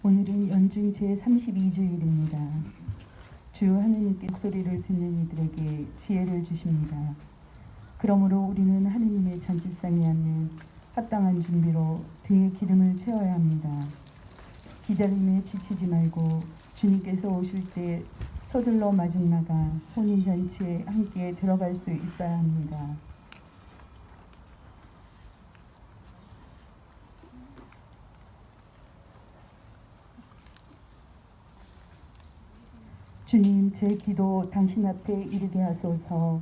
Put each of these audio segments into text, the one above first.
오늘은 연중 제32주일입니다. 주 하느님께 목소리를 듣는 이들에게 지혜를 주십니다. 그러므로 우리는 하느님의 전지상에 앉는 합당한 준비로 등에 기름을 채워야 합니다. 기다림에 지치지 말고 주님께서 오실 때 서둘러 마중 나가 혼인잔치에 함께 들어갈 수 있어야 합니다. 주님, 제 기도 당신 앞에 이르게 하소서.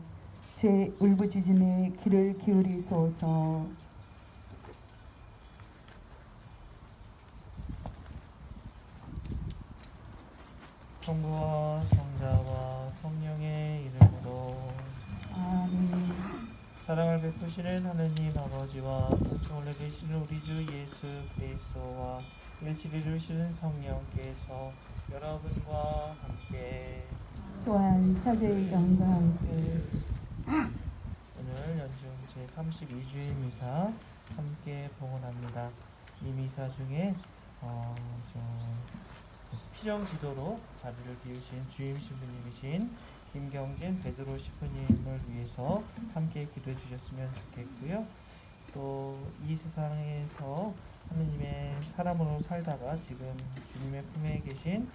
제 울부짖음에 귀를 기울이소서. 성부와 성자와 성령의 이름으로 아멘. 사랑을 베푸시는 하느님 아버지와 은총을 내리시는 우리 주 예수 그리스도와 일치를 이루시는 성령께서 여러분과 함께 또한 사제의 영과 함께 오늘 연중 제32주일 미사 함께 봉헌합니다. 이 미사 중에 피정지도로 자리를 비우신 주임 신부님이신 김경진 베드로 신부님을 위해서 함께 기도해 주셨으면 좋겠고요. 또 이 세상에서 하느님의 사람으로 살다가 지금 주님의 품에 계신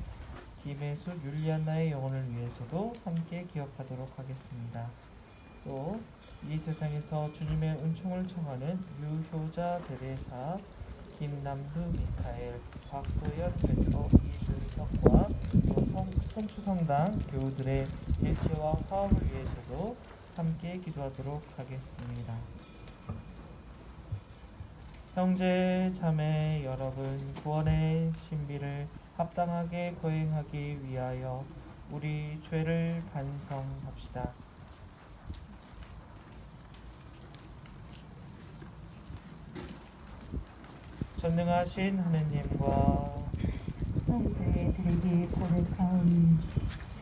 김혜숙 율리안나의 영혼을 위해서도 함께 기억하도록 하겠습니다. 또 이 세상에서 주님의 은총을 청하는 유효자 대대사 김남두 미카엘, 박도연 베터, 이준석과 성추성당 교우들의 일체와 화합을 위해서도 함께 기도하도록 하겠습니다. 형제 자매 여러분, 구원의 신비를 합당하게 거행하기 위하여 우리 죄를 반성합시다. 전능하신 하느님과 형제들에게 고백하오니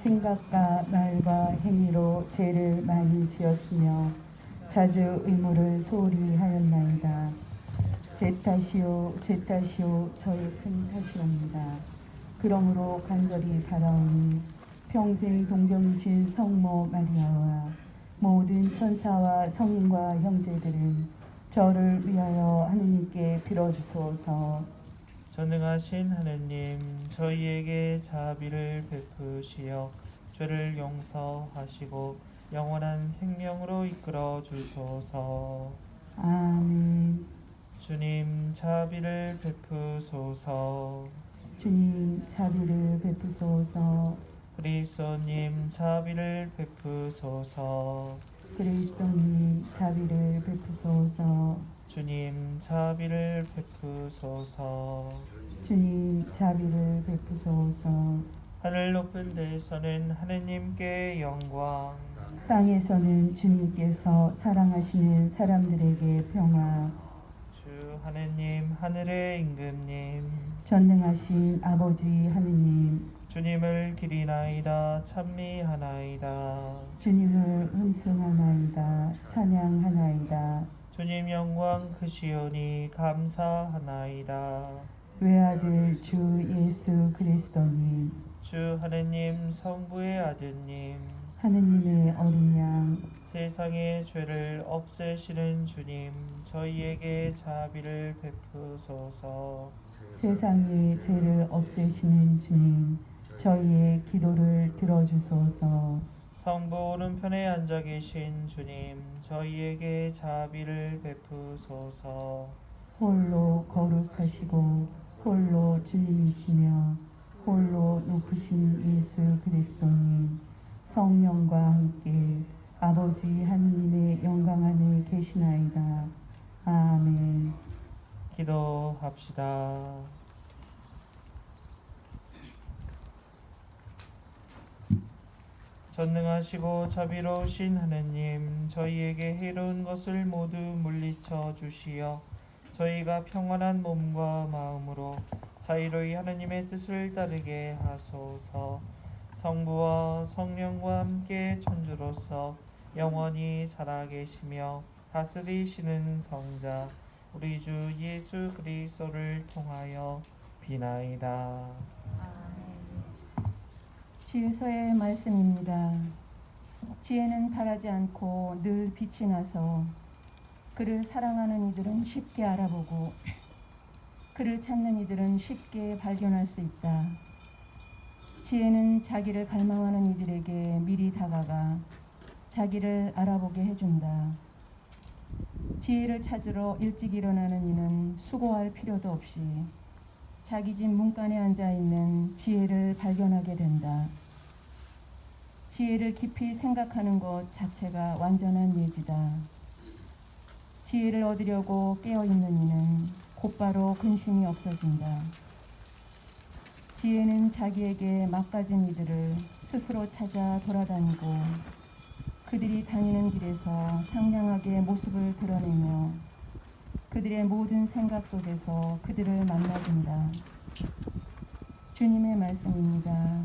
생각과 말과 행위로 죄를 많이 지었으며 자주 의무를 소홀히 하였나이다. 제 탓이요 저의 큰 탓이옵니다. 그러므로 간절히 바라오니 평생 동정이신 성모 마리아와 모든 천사와 성인과 형제들은 저를 위하여 하느님께 빌어주소서. 전능하신 하느님, 저희에게 자비를 베푸시어 죄를 용서하시고 영원한 생명으로 이끌어 주소서. 아멘. 주님, 자비를 베푸소서. 주님, 자비를 베푸소서. 그리스도님, 자비를 베푸소서. 그리스도님, 자비를 베푸소서. 주님, 자비를 베푸소서. 주님, 자비를 베푸소서. 하늘 높은 데에서는 하느님께 영광, 땅에서는 주님께서 사랑하시는 사람들에게 평화. 주 하느님, 하늘의 임금님, 전능하신 아버지 하느님, 주님을 기리나이다 찬미하나이다. 주님을 은승하나이다. 찬양하나이다. 주님 영광 크시오니 감사하나이다. 외아들 주 예수 그리스도님, 주 하느님 성부의 아드님, 하느님의 어린 양, 세상의 죄를 없애시는 주님, 저희에게 자비를 베푸소서. 세상의 죄를 없애시는 주님, 저희의 기도를 들어주소서. 성부 오른편에 앉아 계신 주님, 저희에게 자비를 베푸소서. 홀로 거룩하시고 홀로 주님이시며 홀로 높으신 예수 그리스도님, 성령과 함께 아버지 하느님의 영광 안에 계시나이다. 아멘. 기도합시다. 전능하시고 자비로우신 하느님, 저희에게 해로운 것을 모두 물리쳐 주시어 저희가 평안한 몸과 마음으로 자유로이 하느님의 뜻을 따르게 하소서. 성부와 성령과 함께 천주로서 영원히 살아계시며 다스리시는 성자 우리 주 예수 그리스도를 통하여 비나이다. 지혜서의 말씀입니다. 지혜는 바라지 않고 늘 빛이 나서 그를 사랑하는 이들은 쉽게 알아보고 그를 찾는 이들은 쉽게 발견할 수 있다. 지혜는 자기를 갈망하는 이들에게 미리 다가가 자기를 알아보게 해준다. 지혜를 찾으러 일찍 일어나는 이는 수고할 필요도 없이 자기 집 문간에 앉아 있는 지혜를 발견하게 된다. 지혜를 깊이 생각하는 것 자체가 완전한 예지다. 지혜를 얻으려고 깨어있는 이는 곧바로 근심이 없어진다. 지혜는 자기에게 막가진 이들을 스스로 찾아 돌아다니고 그들이 다니는 길에서 상냥하게 모습을 드러내며 그들의 모든 생각 속에서 그들을 만나준다. 주님의 말씀입니다.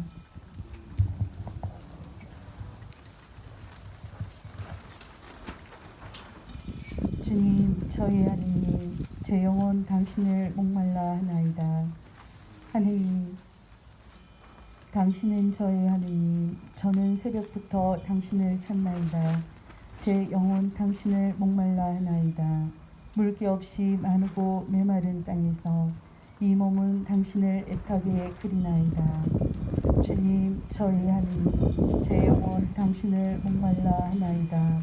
주님, 저희 하느님, 제 영혼 당신을 목말라 하나이다. 하느님, 당신은 저의 하느님, 저는 새벽부터 당신을 찾나이다. 제 영혼 당신을 목말라 하나이다. 물기 없이 마르고 메마른 땅에서 이 몸은 당신을 애타게 그리나이다. 주님, 저희 하느님, 제 영혼 당신을 목말라 하나이다.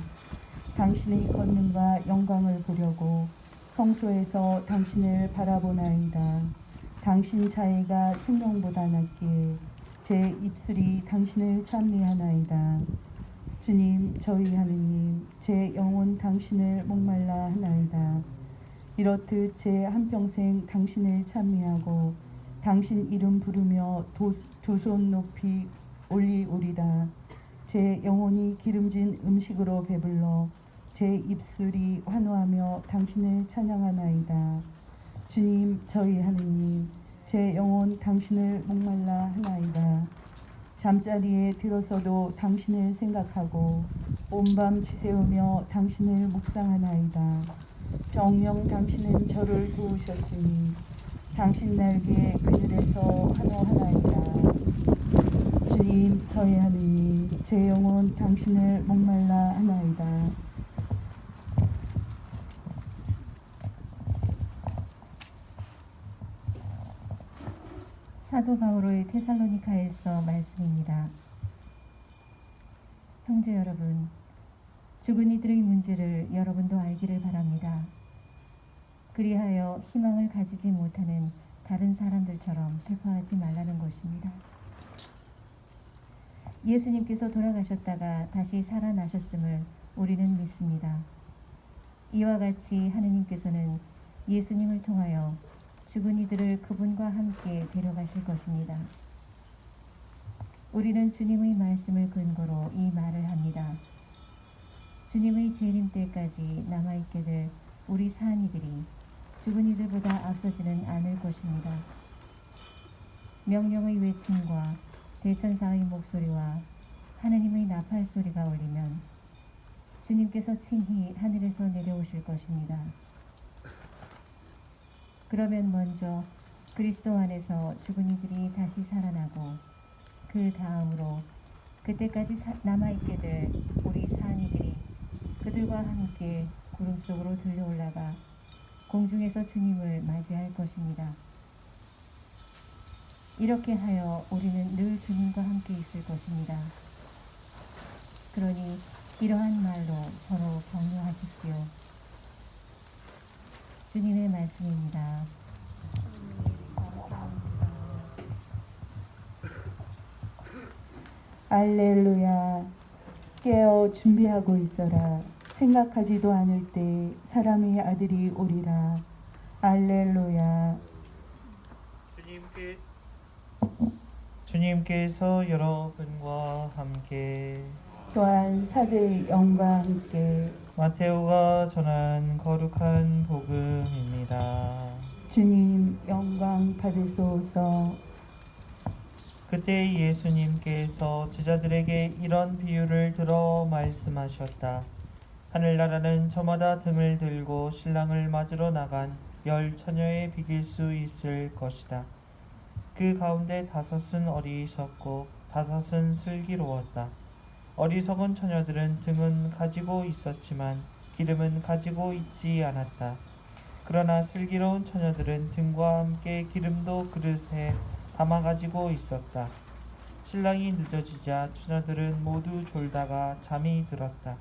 당신의 권능과 영광을 보려고 성소에서 당신을 바라보나이다. 당신 자애가 생명보다 낫기에 제 입술이 당신을 찬미하나이다. 주님, 저희 하느님, 제 영혼 당신을 목말라 하나이다. 이렇듯 제 한평생 당신을 찬미하고 당신 이름 부르며 두 손 높이 올리오리다. 제 영혼이 기름진 음식으로 배불러 제 입술이 환호하며 당신을 찬양하나이다. 주님, 저희 하느님, 제 영혼 당신을 목말라 하나이다. 잠자리에 들어서도 당신을 생각하고 온밤 지새우며 당신을 묵상하나이다. 정녕 당신은 저를 도우셨으니 당신 날개 그늘에서 환호하나이다. 주님, 저희 하느님, 제 영혼 당신을 목말라 하나이다. 사도 바울의 테살로니가에서 말씀입니다. 형제 여러분, 죽은 이들의 문제를 여러분도 알기를 바랍니다. 그리하여 희망을 가지지 못하는 다른 사람들처럼 슬퍼하지 말라는 것입니다. 예수님께서 돌아가셨다가 다시 살아나셨음을 우리는 믿습니다. 이와 같이 하느님께서는 예수님을 통하여 죽은 이들을 그분과 함께 데려가실 것입니다. 우리는 주님의 말씀을 근거로 이 말을 합니다. 주님의 재림 때까지 남아있게 될 우리 사한이들이 죽은 이들보다 앞서지는 않을 것입니다. 명령의 외침과 대천사의 목소리와 하느님의 나팔 소리가 울리면 주님께서 친히 하늘에서 내려오실 것입니다. 그러면 먼저 그리스도 안에서 죽은 이들이 다시 살아나고 그 다음으로 그때까지 남아있게 될 우리 사한이들이 그들과 함께 구름 속으로 들려 올라가 공중에서 주님을 맞이할 것입니다. 이렇게 하여 우리는 늘 주님과 함께 있을 것입니다. 그러니 이러한 말로 서로 격려하십시오. 주님의 말씀입니다. 알렐루야. 깨어 준비하고 있어라. 생각하지도 않을 때 사람의 아들이 오리라. 알렐루야. 주님께서 여러분과 함께 또한 사제의 영과 함께 마테오가 전한 거룩한 복음입니다. 주님 영광 받으소서. 그때 예수님께서 제자들에게 이런 비유를 들어 말씀하셨다. 하늘나라는 저마다 등을 들고 신랑을 맞으러 나간 10 처녀에 비길 수 있을 것이다. 그 가운데 5은 어리석고 5은 슬기로웠다. 어리석은 처녀들은 등은 가지고 있었지만 기름은 가지고 있지 않았다. 그러나 슬기로운 처녀들은 등과 함께 기름도 그릇에 담아 가지고 있었다. 신랑이 늦어지자 처녀들은 모두 졸다가 잠이 들었다.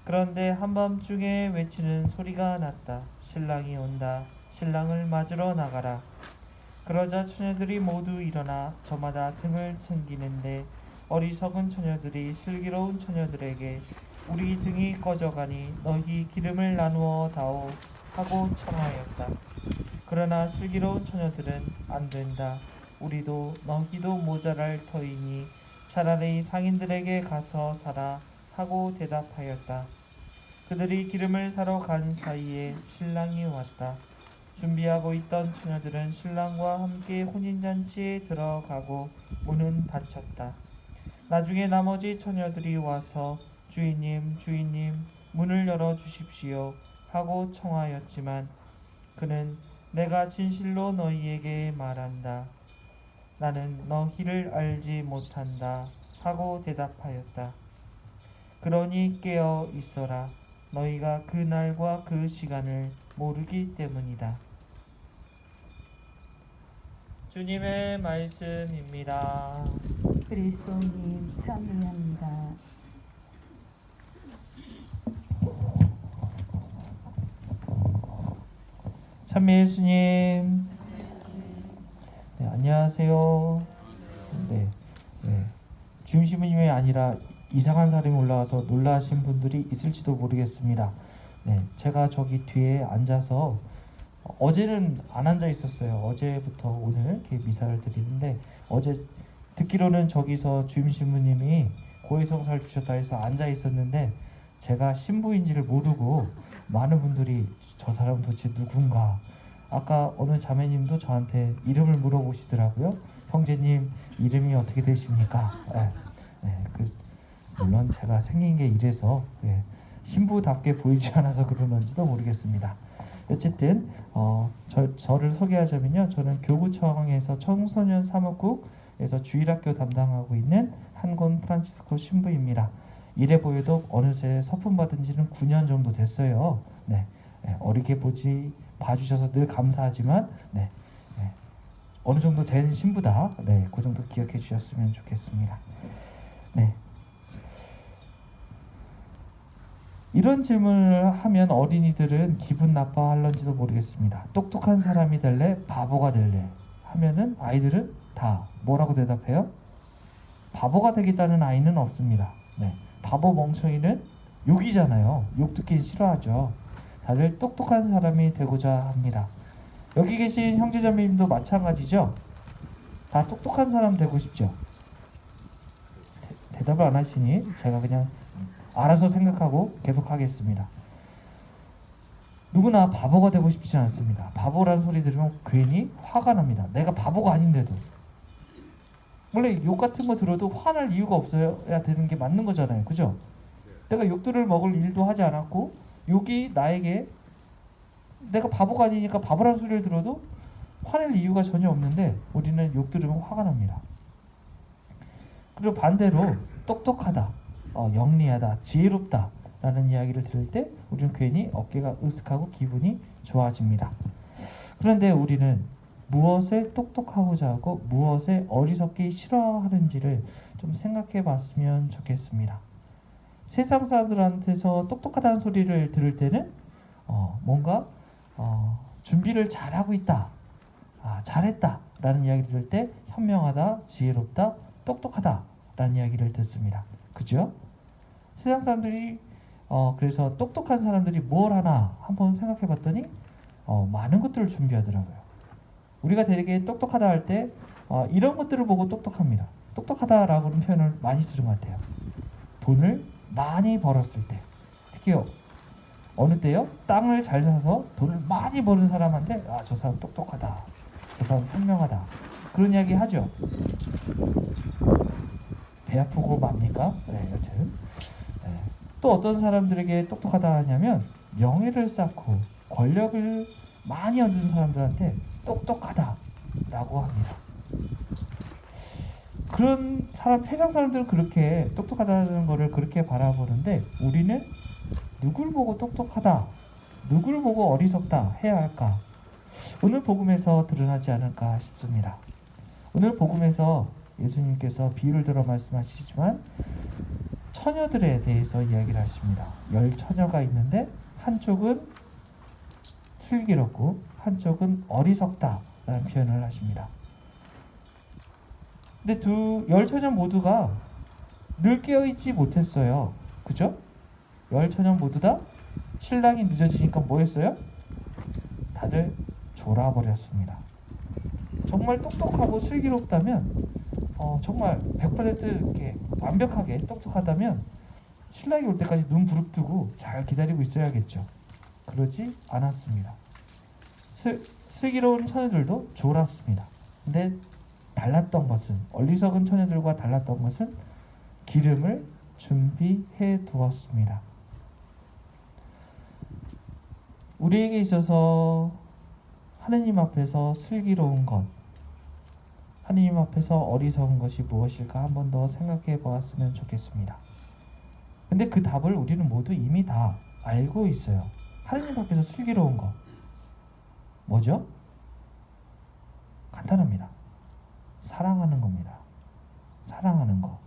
그런데 한밤중에 외치는 소리가 났다. 신랑이 온다. 신랑을 맞으러 나가라. 그러자 처녀들이 모두 일어나 저마다 등을 챙기는데 어리석은 처녀들이 슬기로운 처녀들에게 우리 등이 꺼져가니 너희 기름을 나누어 다오 하고 청하였다. 그러나 슬기로운 처녀들은 안 된다. 우리도 너희도 모자랄 터이니 차라리 상인들에게 가서 사라 하고 대답하였다. 그들이 기름을 사러 간 사이에 신랑이 왔다. 준비하고 있던 처녀들은 신랑과 함께 혼인잔치에 들어가고 문은 닫혔다. 나중에 나머지 처녀들이 와서 주인님, 주인님, 문을 열어 주십시오 하고 청하였지만 그는 내가 진실로 너희에게 말한다. 나는 너희를 알지 못한다 하고 대답하였다. 그러니 깨어 있어라. 너희가 그 날과 그 시간을 모르기 때문이다. 주님의 말씀입니다. 그리스도님 참여합니다. 참미 예수님. 네, 안녕하세요. 네, 주임 신부님이 아니라 이상한 사람이 올라와서 놀라신 분들이 있을지도 모르겠습니다. 네, 제가 저기 뒤에 앉아서 어제는 안 앉아 있었어요. 어제부터 오늘 이렇게 미사를 드리는데 어제 듣기로는 저기서 주임 신부님이 고해성사를 주셨다 해서 앉아 있었는데 제가 신부인지를 모르고 많은 분들이 저 사람 도대체 누군가, 아까 어느 자매님도 저한테 이름을 물어보시더라고요. 형제님 이름이 어떻게 되십니까? 물론 제가 생긴 게 이래서 신부답게 보이지 않아서 그러는지도 모르겠습니다. 어쨌든 저를 소개하자면요, 저는 교구청에서 청소년 사목국에서 주일학교 담당하고 있는 한곤 프란치스코 신부입니다. 이래 보여도 어느새 서품 받은 지는 9년 정도 됐어요. 어리게 봐주셔서 늘 감사하지만 어느 정도 된 신부다. 그 정도 기억해 주셨으면 좋겠습니다. 이런 질문을 하면 어린이들은 기분 나빠할런지도 모르겠습니다. 똑똑한 사람이 될래? 바보가 될래? 하면은 아이들은 다 뭐라고 대답해요? 바보가 되겠다는 아이는 없습니다. 바보 멍청이는 욕이잖아요. 욕 듣기 싫어하죠. 다들 똑똑한 사람이 되고자 합니다. 여기 계신 형제자매님도 마찬가지죠? 다 똑똑한 사람 되고 싶죠? 대답을 안 하시니 제가 그냥 알아서 생각하고 계속 하겠습니다. 누구나 바보가 되고 싶지 않습니다. 바보라는 소리 들으면 괜히 화가 납니다. 내가 바보가 아닌데도. 원래 욕 같은 거 들어도 화날 이유가 없어야 되는 게 맞는 거잖아요. 그죠? 내가 욕들을 먹을 일도 하지 않았고 욕이 나에게, 내가 바보가 아니니까 바보라는 소리를 들어도 화낼 이유가 전혀 없는데 우리는 욕 들으면 화가 납니다. 그리고 반대로 똑똑하다, 영리하다, 지혜롭다 라는 이야기를 들을 때 우리는 괜히 어깨가 으쓱하고 기분이 좋아집니다. 그런데 우리는 무엇에 똑똑하고자 하고 무엇에 어리석기 싫어하는지를 좀 생각해 봤으면 좋겠습니다. 세상 사람들한테서 똑똑하다는 소리를 들을 때는 뭔가 준비를 잘하고 있다, 잘했다 라는 이야기를 들을 때 현명하다, 지혜롭다, 똑똑하다 라는 이야기를 듣습니다. 그죠? 세상 사람들이 그래서 똑똑한 사람들이 뭘 하나 한번 생각해 봤더니 많은 것들을 준비하더라고요. 우리가 되게 똑똑하다 할 때 이런 것들을 보고 똑똑합니다. 똑똑하다라고는 표현을 많이 쓰는 것 같아요. 돈을 많이 벌었을 때, 특히 어느 때요? 땅을 잘 사서 돈을 많이 버는 사람한테 저 사람 똑똑하다, 저 사람 현명하다 그런 이야기 하죠. 배 아프고 맙니까? 여튼 또 어떤 사람들에게 똑똑하다 하냐면 명예를 쌓고 권력을 많이 얻은 사람들한테 똑똑하다라고 합니다. 그런 사람, 세상 사람들은 그렇게 똑똑하다는 거를 그렇게 바라보는데 우리는 누굴 보고 똑똑하다, 누굴 보고 어리석다 해야 할까? 오늘 복음에서 드러나지 않을까 싶습니다. 오늘 복음에서 예수님께서 비유를 들어 말씀하시지만 처녀들에 대해서 이야기를 하십니다. 10처녀가 있는데 한쪽은 슬기롭고 한쪽은 어리석다라는 표현을 하십니다. 근데 10처녀 모두가 늘 깨어있지 못했어요. 그죠? 10처녀 모두 다 신랑이 늦어지니까 뭐 했어요? 다들 졸아버렸습니다. 정말 똑똑하고 슬기롭다면 정말 100% 이렇게 완벽하게 똑똑하다면 신랑이 올 때까지 눈 부릅뜨고 잘 기다리고 있어야겠죠. 그러지 않았습니다. 슬기로운 처녀들도 졸았습니다. 근데 달랐던 것은, 어리석은 처녀들과 달랐던 것은 기름을 준비해 두었습니다. 우리에게 있어서 하느님 앞에서 슬기로운 것, 하느님 앞에서 어리석은 것이 무엇일까 한 번 더 생각해 보았으면 좋겠습니다. 근데 그 답을 우리는 모두 이미 다 알고 있어요. 하느님 앞에서 슬기로운 것 뭐죠? 간단합니다. 사랑하는 겁니다. 사랑하는 거.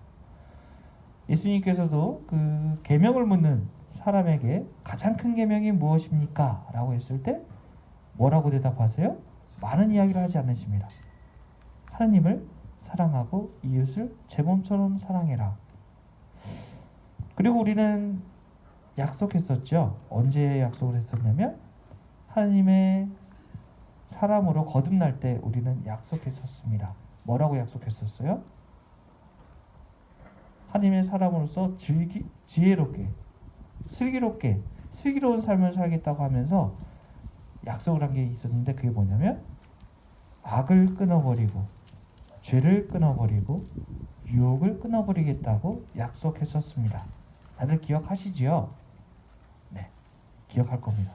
예수님께서도 그 계명을 묻는 사람에게 가장 큰 계명이 무엇입니까? 라고 했을 때 뭐라고 대답하세요? 많은 이야기를 하지 않으십니다. 하나님을 사랑하고 이웃을 제 몸처럼 사랑해라. 그리고 우리는 약속했었죠. 언제 약속을 했었냐면 하나님의 사람으로 거듭날 때 우리는 약속했었습니다. 뭐라고 약속했었어요? 하나님의 사람으로서 지혜롭게, 슬기롭게, 슬기로운 삶을 살겠다고 하면서 약속을 한 게 있었는데 그게 뭐냐면 악을 끊어버리고 죄를 끊어버리고 유혹을 끊어버리겠다고 약속했었습니다. 다들 기억하시지요? 네, 기억할 겁니다.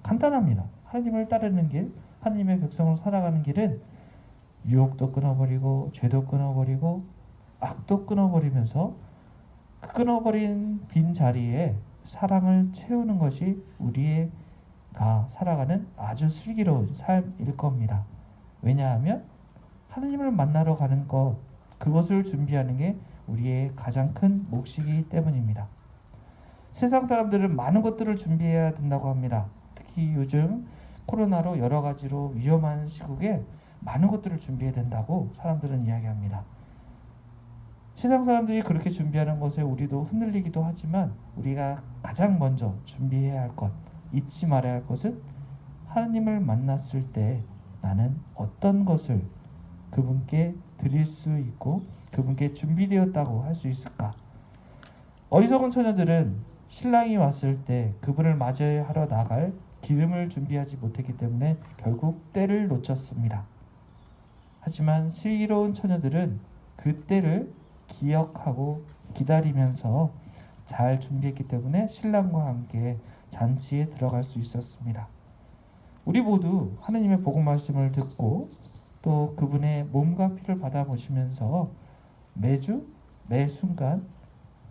간단합니다. 하나님을 따르는 길, 하나님의 백성으로 살아가는 길은 유혹도 끊어버리고 죄도 끊어버리고 악도 끊어버리면서 그 끊어버린 빈 자리에 사랑을 채우는 것이 우리가 살아가는 아주 슬기로운 삶일 겁니다. 왜냐하면 하나님을 만나러 가는 것, 그것을 준비하는 게 우리의 가장 큰 몫이기 때문입니다. 세상 사람들은 많은 것들을 준비해야 된다고 합니다. 특히 요즘 코로나로 여러 가지로 위험한 시국에 많은 것들을 준비해야 된다고 사람들은 이야기합니다. 세상 사람들이 그렇게 준비하는 것에 우리도 흔들리기도 하지만 우리가 가장 먼저 준비해야 할 것, 잊지 말아야 할 것은 하나님을 만났을 때 나는 어떤 것을 그분께 드릴 수 있고 그분께 준비되었다고 할 수 있을까? 어리석은 처녀들은 신랑이 왔을 때 그분을 맞이하러 나갈 기름을 준비하지 못했기 때문에 결국 때를 놓쳤습니다. 하지만 슬기로운 처녀들은 그 때를 기억하고 기다리면서 잘 준비했기 때문에 신랑과 함께 잔치에 들어갈 수 있었습니다. 우리 모두 하나님의 복음 말씀을 듣고 또 그분의 몸과 피를 받아보시면서 매주 매 순간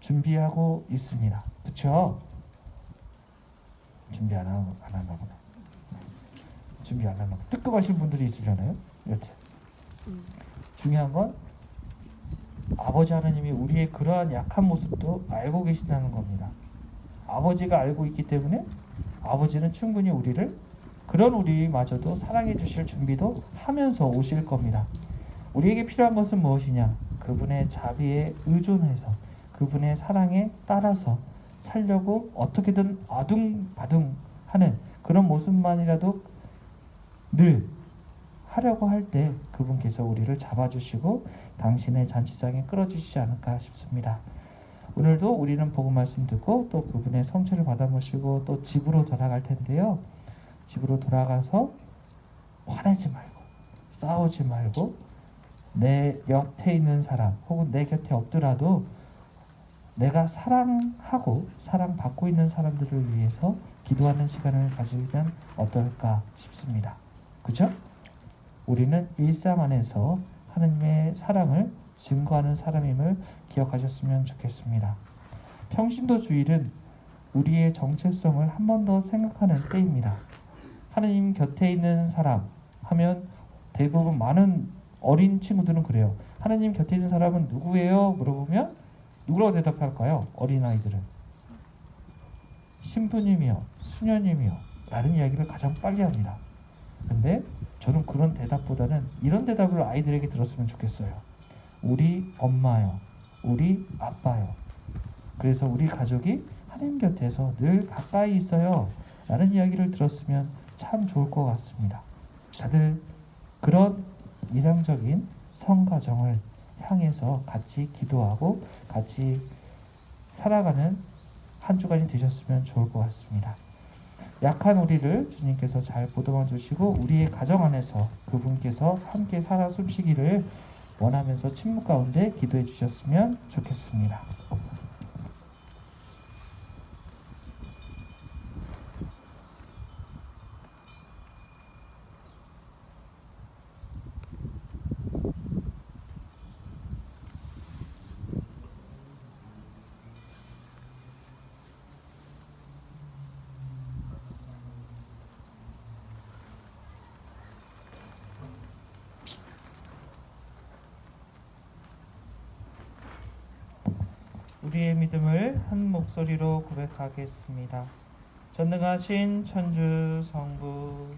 준비하고 있습니다. 그렇죠? 준비 안 하나 보다. 준비 안 하나 보다. 뜨끔하신 분들이 있으려나요? 여튼 중요한 건 아버지 하나님이 우리의 그러한 약한 모습도 알고 계신다는 겁니다. 아버지가 알고 있기 때문에 아버지는 충분히 우리를 그런 우리마저도 사랑해 주실 준비도 하면서 오실 겁니다. 우리에게 필요한 것은 무엇이냐? 그분의 자비에 의존해서 그분의 사랑에 따라서 살려고 어떻게든 아둥바둥 하는 그런 모습만이라도 늘 하려고 할 때 그분께서 우리를 잡아주시고 당신의 잔치상에 끌어주시지 않을까 싶습니다. 오늘도 우리는 복음 말씀 듣고 또 그분의 성체를 받아 모시고 또 집으로 돌아갈 텐데요. 집으로 돌아가서 화내지 말고 싸우지 말고 내 곁에 있는 사람 혹은 내 곁에 없더라도 내가 사랑하고 사랑받고 있는 사람들을 위해서 기도하는 시간을 가지면 어떨까 싶습니다. 그죠? 우리는 일상 안에서 하나님의 사랑을 증거하는 사람임을 기억하셨으면 좋겠습니다. 평신도 주일은 우리의 정체성을 한 번 더 생각하는 때입니다. 하나님 곁에 있는 사람 하면 대부분 많은 어린 친구들은 그래요. 하나님 곁에 있는 사람은 누구예요? 물어보면 누구라고 대답할까요? 어린아이들은 신부님이요, 수녀님이요 라는 이야기를 가장 빨리 합니다. 근데 저는 그런 대답보다는 이런 대답을 아이들에게 들었으면 좋겠어요. 우리 엄마요, 우리 아빠요. 그래서 우리 가족이 하나님 곁에서 늘 가까이 있어요 라는 이야기를 들었으면 참 좋을 것 같습니다. 다들 그런 이상적인 성가정을 향해서 같이 기도하고 같이 살아가는 한 주간이 되셨으면 좋을 것 같습니다. 약한 우리를 주님께서 잘 보듬어 주시고 우리의 가정 안에서 그분께서 함께 살아 숨쉬기를 원하면서 침묵 가운데 기도해 주셨으면 좋겠습니다. 우리의 믿음을 한 목소리로 고백하겠습니다. 전능하신 천주 성부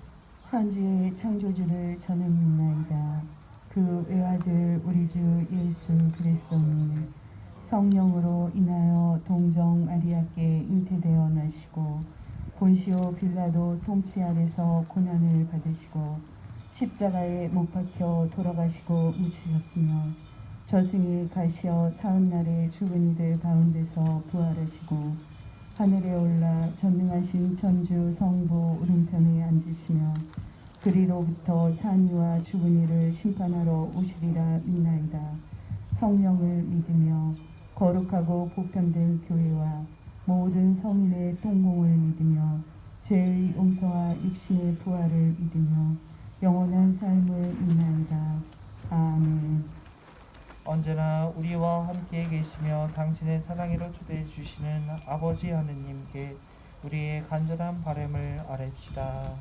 천지의 창조주를 저는 믿나이다. 그 외아들 우리 주 예수 그리스도는 성령으로 인하여 동정 마리아께 잉태되어 나시고 본시오 빌라도 통치 아래서 고난을 받으시고 십자가에 못 박혀 돌아가시고 묻히셨으며 저승에 가시어 사흘날에 죽은 이들 가운데서 부활하시고 하늘에 올라 전능하신 천주 성부 오른편에 앉으시며 그리로부터 산이와 죽은 이를 심판하러 오시리라 믿나이다. 성령을 믿으며 거룩하고 보편된 교회와 모든 성인의 동공을 믿으며 죄의 용서와 육신의 부활을 믿으며 영원한 삶을 믿나이다. 아멘. 언제나 우리와 함께 계시며 당신의 사랑으로 초대해 주시는 아버지 하느님께 우리의 간절한 바람을 아뢰시다.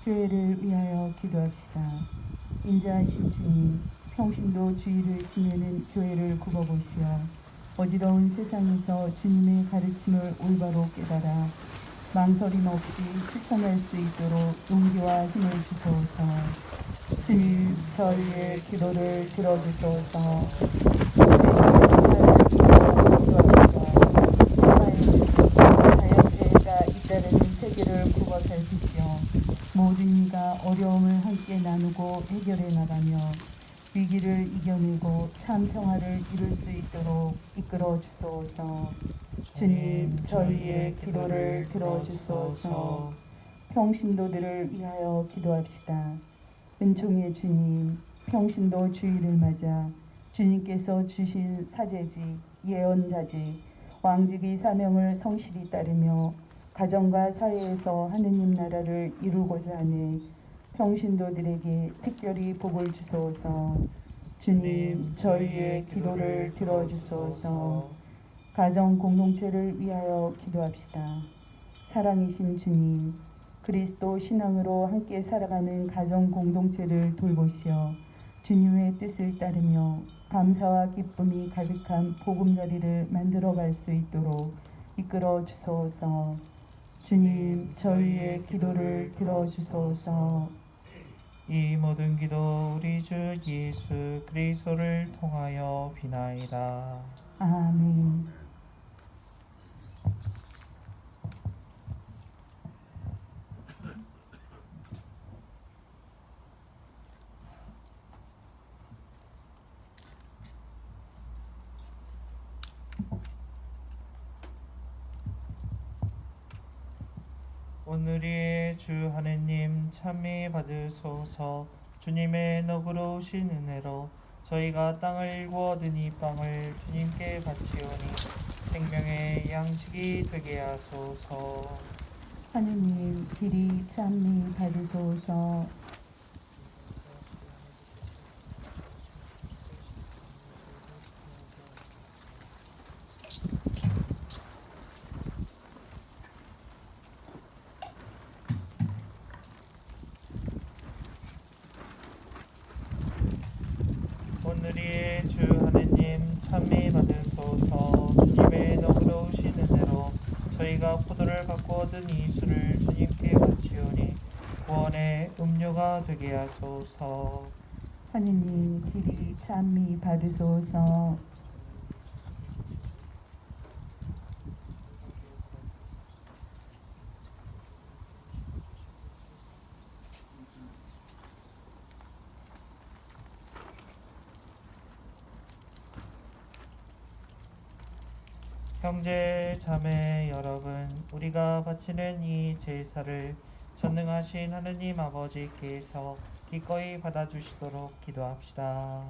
교회를 위하여 기도합시다. 인자하신 주님, 평신도 주의를 지내는 교회를 굽어보시어 어지러운 세상에서 주님의 가르침을 올바로 깨달아 망설임 없이 실천할 수 있도록 용기와 힘을 주소서. 주님, 저희의 기도를 들어주소서. 자연재해가 잇따르는 세계를 굽어 살피시어 모든 이가 어려움을 함께 나누고 해결해 나가며 위기를 이겨내고 참 평화를 이룰 수 있도록 이끌어 주소서. 주님, 저희의 기도를 들어주소서. 평신도들을 위하여 기도합시다. 은총의 주님, 평신도 주일을 맞아 주님께서 주신 사제직, 예언자직, 왕직의 사명을 성실히 따르며 가정과 사회에서 하느님 나라를 이루고자 하는 평신도들에게 특별히 복을 주소서. 주님, 저희의 기도를 들어주소서. 가정 공동체를 위하여 기도합시다. 사랑이신 주님, 그리스도 신앙으로 함께 살아가는 가정 공동체를 돌보시어 주님의 뜻을 따르며 감사와 기쁨이 가득한 보금자리를 만들어갈 수 있도록 이끌어 주소서. 주님, 저희의 기도를 들어주소서. 이 모든 기도 우리 주 예수 그리스도를 통하여 비나이다. 아멘. 오늘의 주 하느님 참미 받으소서. 주님의 너그러우신 은혜로 저희가 땅을 구워든 이 빵을 주님께 바치오니 생명의 양식이 되게 하소서. 하느님, 길이 참미 받으소서. 오늘의 주 하느님 찬미 받으소서. 주님의 너그러우신 은혜로 저희가 포도를 받고 얻은 이 술을 주님께 바치오니 구원의 음료가 되게 하소서. 하느님 길이 찬미 받으소서. 형제 자매 여러분, 우리가 바치는 이 제사를 전능하신 하느님 아버지께서 기꺼이 받아주시도록 기도합시다.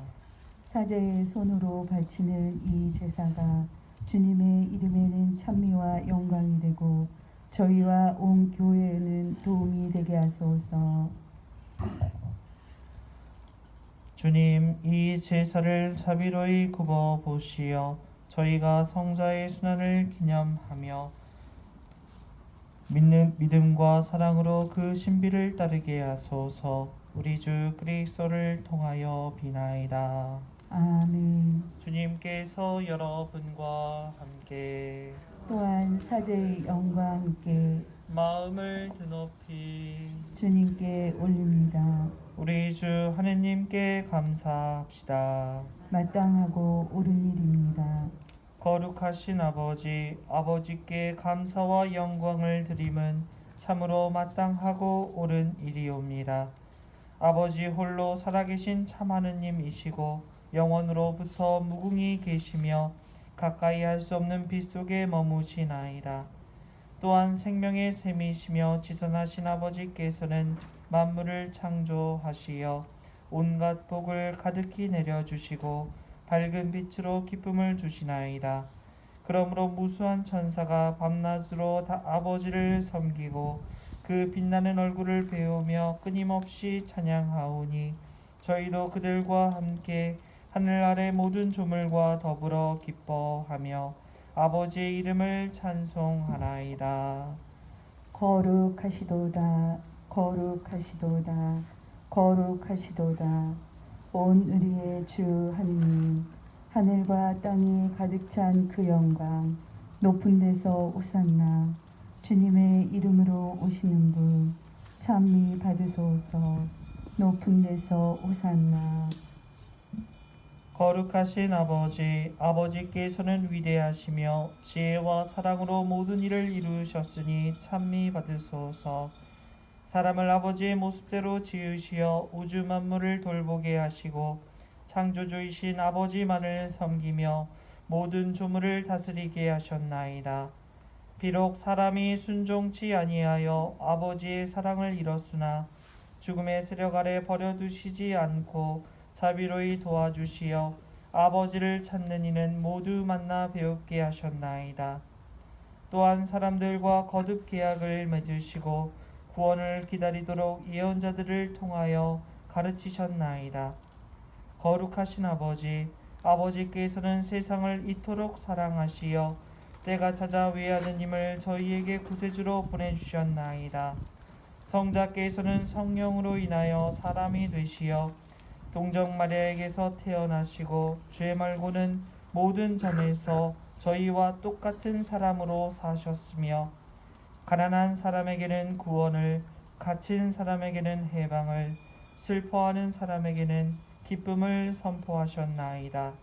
사제의 손으로 바치는 이 제사가 주님의 이름에는 찬미와 영광이 되고 저희와 온 교회에는 도움이 되게 하소서. 주님, 이 제사를 자비로이 굽어 보시어 저희가 성자의 순환을 기념하며 믿음과 사랑으로 그 신비를 따르게 하소서. 우리 주 그리스도를 통하여 비나이다. 아멘. 주님께서 여러분과 함께 또한 사제의 영광과 함께 마음을 드높이 주님께 올립니다. 우리 주 하느님께 감사합시다. 마땅하고 옳은 일입니다. 거룩하신 아버지, 아버지께 감사와 영광을 드림은 참으로 마땅하고 옳은 일이옵니다. 아버지 홀로 살아계신 참 하느님이시고 영원으로부터 무궁히 계시며 가까이 할 수 없는 빛 속에 머무시나이다. 또한 생명의 샘이시며 지선하신 아버지께서는 만물을 창조하시어 온갖 복을 가득히 내려주시고 밝은 빛으로 기쁨을 주시나이다. 그러므로 무수한 천사가 밤낮으로 다 아버지를 섬기고 그 빛나는 얼굴을 배우며 끊임없이 찬양하오니 저희도 그들과 함께 하늘 아래 모든 조물과 더불어 기뻐하며 아버지의 이름을 찬송하나이다. 거룩하시도다. 거룩하시도다. 거룩하시도다. 온 우리의 주 하느님, 하늘과 땅이 가득 찬 그 영광, 높은 데서 오산나. 주님의 이름으로 오시는 분 찬미 받으소서. 높은 데서 오산나. 거룩하신 아버지, 아버지께서는 위대하시며 지혜와 사랑으로 모든 일을 이루셨으니 찬미 받으소서. 사람을 아버지의 모습대로 지으시어 우주 만물을 돌보게 하시고 창조주이신 아버지만을 섬기며 모든 조물을 다스리게 하셨나이다. 비록 사람이 순종치 아니하여 아버지의 사랑을 잃었으나 죽음의 세력 아래 버려두시지 않고 자비로이 도와주시어 아버지를 찾는 이는 모두 만나 배웁게 하셨나이다. 또한 사람들과 거듭 계약을 맺으시고 구원을 기다리도록 예언자들을 통하여 가르치셨나이다. 거룩하신 아버지, 아버지께서는 세상을 이토록 사랑하시어 때가 찾아 외아드님을 저희에게 구세주로 보내주셨나이다. 성자께서는 성령으로 인하여 사람이 되시어 동정 마리아에게서 태어나시고 죄 말고는 모든 점에서 저희와 똑같은 사람으로 사셨으며 가난한 사람에게는 구원을, 갇힌 사람에게는 해방을, 슬퍼하는 사람에게는 기쁨을 선포하셨나이다.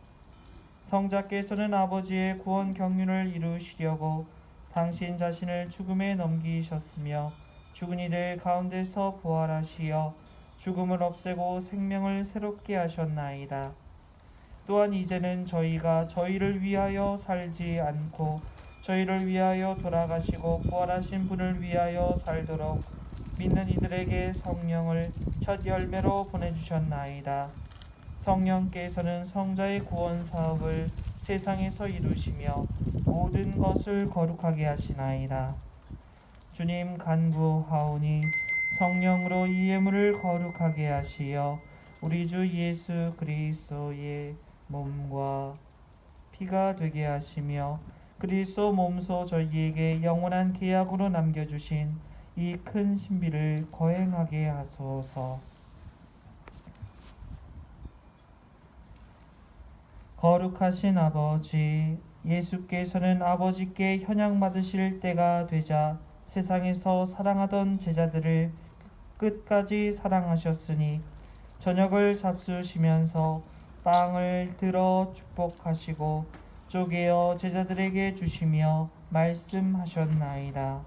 성자께서는 아버지의 구원 경륜을 이루시려고 당신 자신을 죽음에 넘기셨으며 죽은 이들 가운데서 부활하시어 죽음을 없애고 생명을 새롭게 하셨나이다. 또한 이제는 저희가 저희를 위하여 살지 않고 저희를 위하여 돌아가시고 부활하신 분을 위하여 살도록 믿는 이들에게 성령을 첫 열매로 보내주셨나이다. 성령께서는 성자의 구원 사업을 세상에서 이루시며 모든 것을 거룩하게 하시나이다. 주님 간구하오니 성령으로 이 예물을 거룩하게 하시어 우리 주 예수 그리스도의 몸과 피가 되게 하시며 그리스도 몸소 저희에게 영원한 계약으로 남겨주신 이 큰 신비를 거행하게 하소서. 거룩하신 아버지, 예수께서는 아버지께 현양 받으실 때가 되자 세상에서 사랑하던 제자들을 끝까지 사랑하셨으니 저녁을 잡수시면서 빵을 들어 축복하시고 쪼개어 제자들에게 주시며 말씀하셨나이다.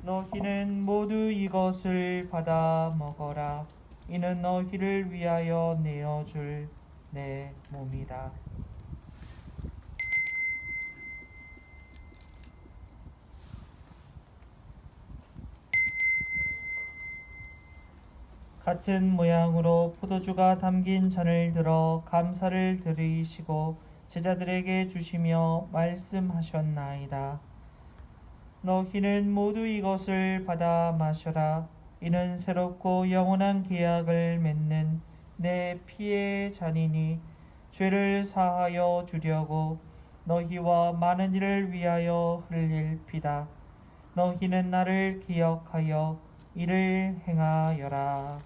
너희는 모두 이것을 받아 먹어라. 이는 너희를 위하여 내어줄 내 몸이다. 같은 모양으로 포도주가 담긴 잔을 들어 감사를 드리시고 제자들에게 주시며 말씀하셨나이다. 너희는 모두 이것을 받아 마셔라. 이는 새롭고 영원한 계약을 맺는 내 피의 잔이니 죄를 사하여 주려고 너희와 많은 이를 위하여 흘릴 피다. 너희는 나를 기억하여 이를 행하여라.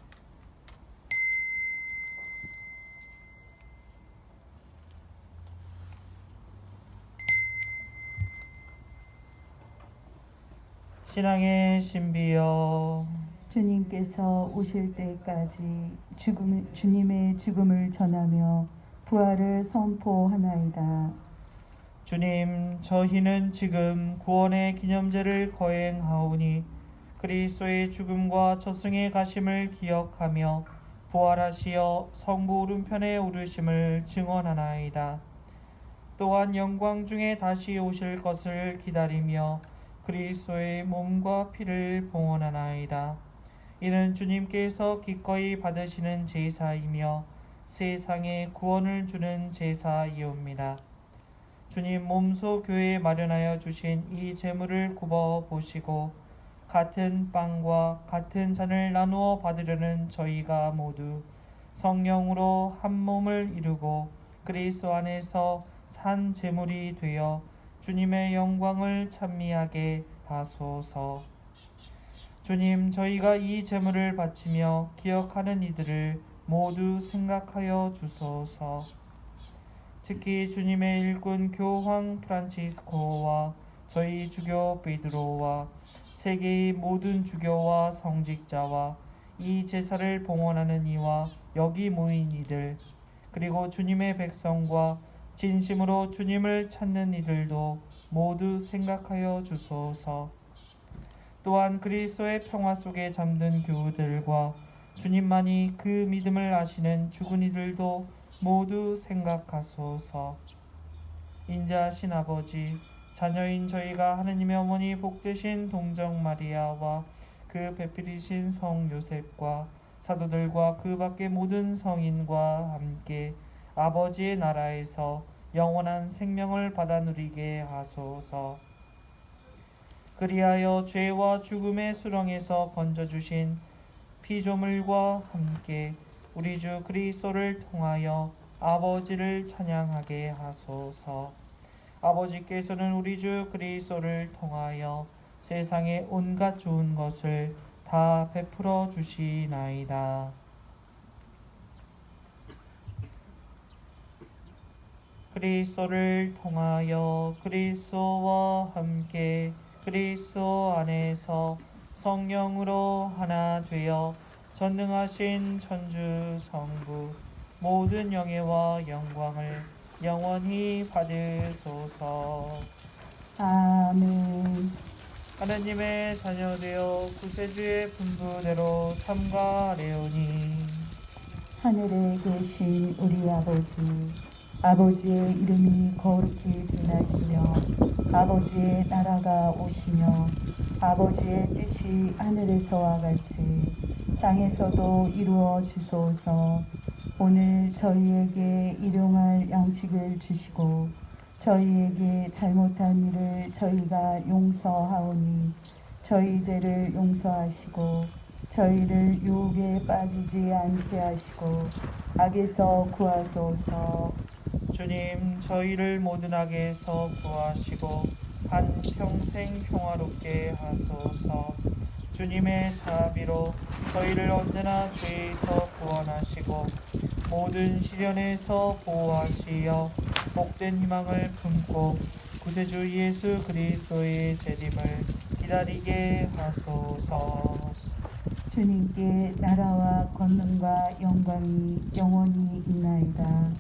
신앙의 신비여, 주님께서 오실 때까지 주님의 죽음을 전하며 부활을 선포하나이다. 주님, 저희는 지금 구원의 기념제를 거행하오니 그리스도의 죽음과 저승의 가심을 기억하며 부활하시어 성부 오른편에 오르심을 증언하나이다. 또한 영광 중에 다시 오실 것을 기다리며 그리스도의 몸과 피를 봉헌하나이다. 이는 주님께서 기꺼이 받으시는 제사이며 세상에 구원을 주는 제사이옵니다. 주님 몸소 교회에 마련하여 주신 이 제물을 굽어 보시고 같은 빵과 같은 잔을 나누어 받으려는 저희가 모두 성령으로 한 몸을 이루고 그리스도 안에서 산 제물이 되어 주님의 영광을 찬미하게 하소서. 주님, 저희가 이 제물을 바치며 기억하는 이들을 모두 생각하여 주소서. 특히 주님의 일꾼 교황 프란치스코와 저희 주교 베드로와 세계의 모든 주교와 성직자와 이 제사를 봉헌하는 이와 여기 모인 이들, 그리고 주님의 백성과 진심으로 주님을 찾는 이들도 모두 생각하여 주소서. 또한 그리스도의 평화 속에 잠든 교우들과 주님만이 그 믿음을 아시는 죽은 이들도 모두 생각하소서. 인자하신 아버지, 자녀인 저희가 하느님의 어머니 복되신 동정 마리아와 그 배필이신 성 요셉과 사도들과 그 밖의 모든 성인과 함께 아버지의 나라에서 영원한 생명을 받아 누리게 하소서. 그리하여 죄와 죽음의 수렁에서 건져주신 피조물과 함께 우리 주 그리스도를 통하여 아버지를 찬양하게 하소서. 아버지께서는 우리 주 그리스도를 통하여 세상의 온갖 좋은 것을 다 베풀어 주시나이다. 그리스도를 통하여 그리스도와 함께 그리스도 안에서 성령으로 하나 되어 전능하신 천주 성부 모든 영예와 영광을 영원히 받으소서. 아멘. 하나님의 자녀되어 구세주의 분부대로 삼가하려니 하늘에 계신 우리 아버지, 아버지의 이름이 거룩히 빛나시며 아버지의 나라가 오시며 아버지의 뜻이 하늘에서와 같이 땅에서도 이루어지소서. 오늘 저희에게 일용할 양식을 주시고 저희에게 잘못한 일을 저희가 용서하오니 저희들을 용서하시고 저희를 유혹에 빠지지 않게 하시고 악에서 구하소서. 주님, 저희를 모든 악에서 구하시고 한평생 평화롭게 하소서. 주님의 자비로 저희를 언제나 죄에서 구원하시고 모든 시련에서 보호하시어 복된 희망을 품고 구세주 예수 그리스도의 재림을 기다리게 하소서. 주님께 나라와 권능과 영광이 영원히 있나이다.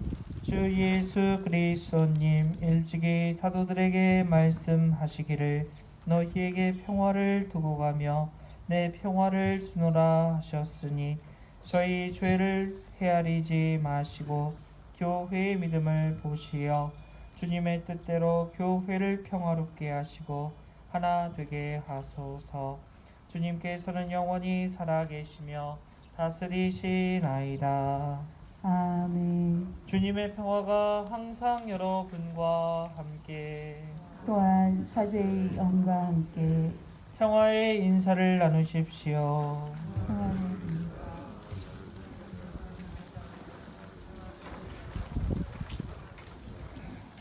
주 예수 그리스도님 일찍이 사도들에게 말씀하시기를 너희에게 평화를 두고 가며 내 평화를 주노라 하셨으니 저희 죄를 헤아리지 마시고 교회의 믿음을 보시어 주님의 뜻대로 교회를 평화롭게 하시고 하나 되게 하소서. 주님께서는 영원히 살아계시며 다스리시나이다. 아멘. 주님의 평화가 항상 여러분과 함께 또한 사제의 영과 함께 평화의 인사를 나누십시오. 평화를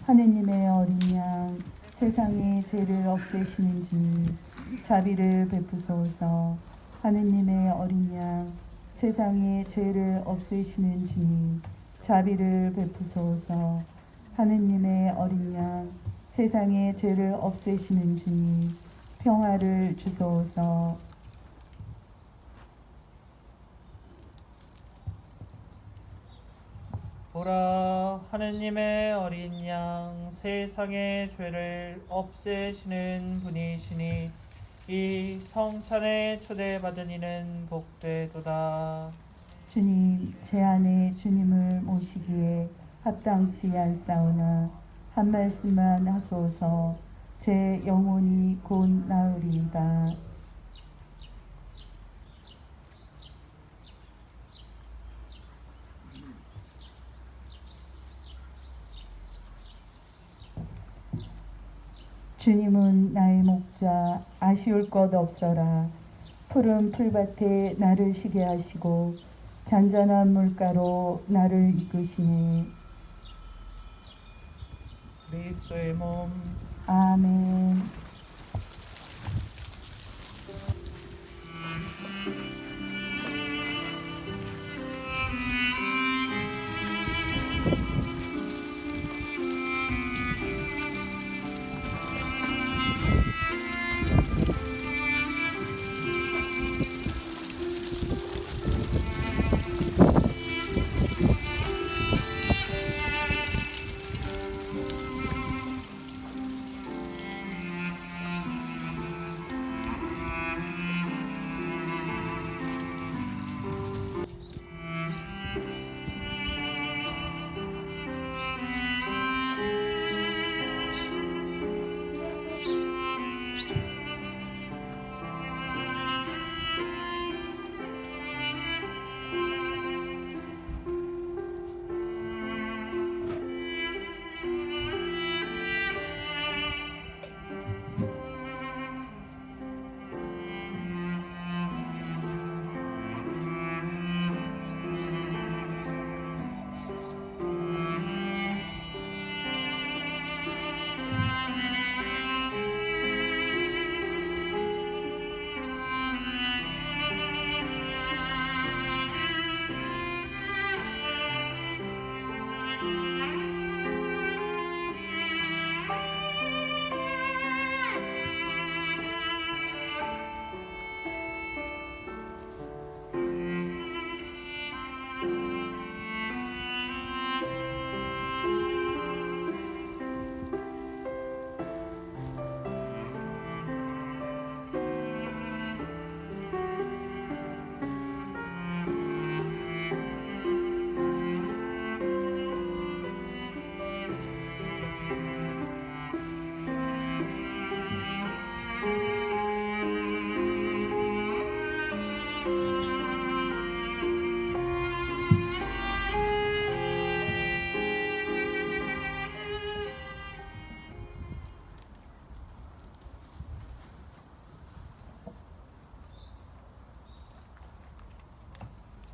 하느님의 어린 양 세상의 죄를 없애시는 주님 자비를 베푸소서. 하느님의 어린 양 세상의 죄를 없애시는 주님 자비를 베푸소서. 하느님의 어린 양 세상의 죄를 없애시는 주님 평화를 주소서. 보라, 하느님의 어린 양 세상의 죄를 없애시는 분이시니 이 성찬에 초대받은 이는 복되도다. 주님, 제 안에 주님을 모시기에 합당치 않사오나 한 말씀만 하소서. 제 영혼이 곧 나으리이다. 주님은 나의 목자, 아쉬울 것 없어라. 푸른 풀밭에 나를 쉬게 하시고 잔잔한 물가로 나를 이끄시네. 그리스도의 몸. 아멘.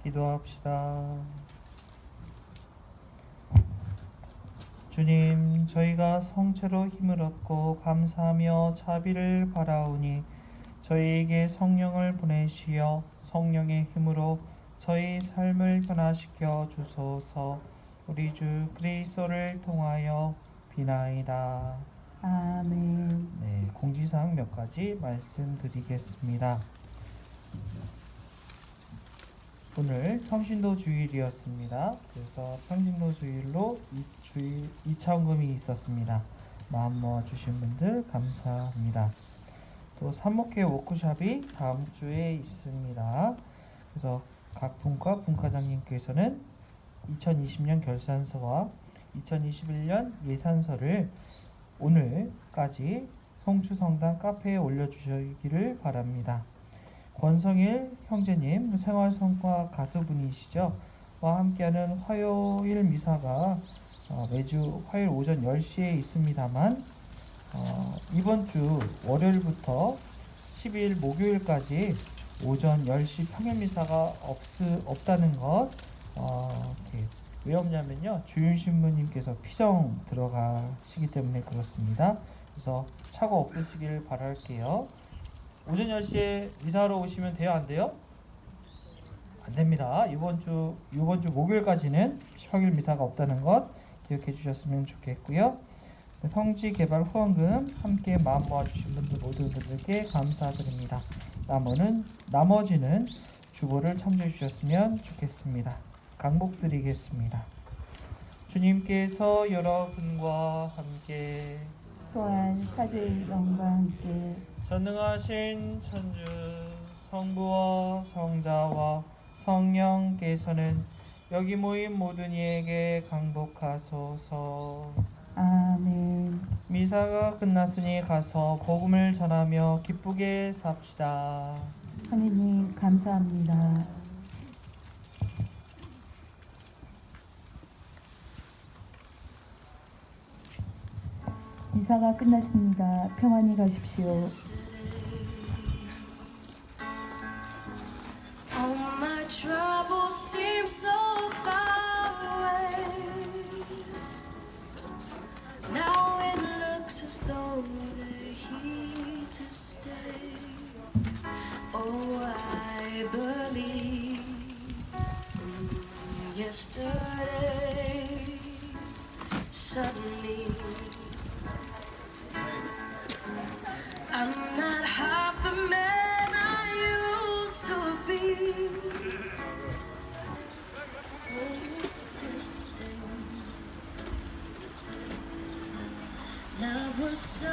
기도합시다. 주님, 저희가 성체로 힘을 얻고 감사하며 자비를 바라오니 저희에게 성령을 보내시어 성령의 힘으로 저희 삶을 변화시켜 주소서. 우리 주 그리스도를 통하여 비나이다. 아멘. 네, 공지사항 몇 가지 말씀드리겠습니다. 오늘 평신도 주일이었습니다. 그래서 평신도 주일로 이 주일 2차원금이 있었습니다. 마음 모아 주신 분들 감사합니다. 또 산목회 워크숍이 다음 주에 있습니다. 그래서 각 분과 분과장님께서는 2020년 결산서와 2021년 예산서를 오늘까지 성주성당 카페에 올려주시기를 바랍니다. 권성일 형제님, 생활성과 가수분이시죠? 와 함께하는 화요일 미사가 매주 화요일 오전 10시에 있습니다만 이번 주 월요일부터 10일 목요일까지 오전 10시 평일 미사가 없다는 것 이렇게 왜 없냐면요, 주윤 신부님께서 피정 들어가시기 때문에 그렇습니다. 그래서 착오 없으시길 바랄게요. 오전 10시에 미사하러 오시면 돼요, 안 돼요? 안 됩니다. 이번 주 목요일까지는 평일 미사가 없다는 것 기억해 주셨으면 좋겠고요. 성지 개발 후원금 함께 마음 모아 주신 분들 모든 분들께 감사드립니다. 나머지는 주보를 참조해 주셨으면 좋겠습니다. 강복드리겠습니다. 주님께서 여러분과 함께 또한 사제의 영과 함께 전능하신 천주 성부와 성자와 성령께서는 여기 모인 모든 이에게 강복하소서. 아멘. 미사가 끝났으니 가서 복음을 전하며 기쁘게 삽시다. 하느님 감사합니다. 미사가 끝났습니다. 평안히 가십시오. All my troubles seem so far away. Now it looks as though they're here to stay. Oh, I believe yesterday suddenly I'm not half the man I used to be. Love was so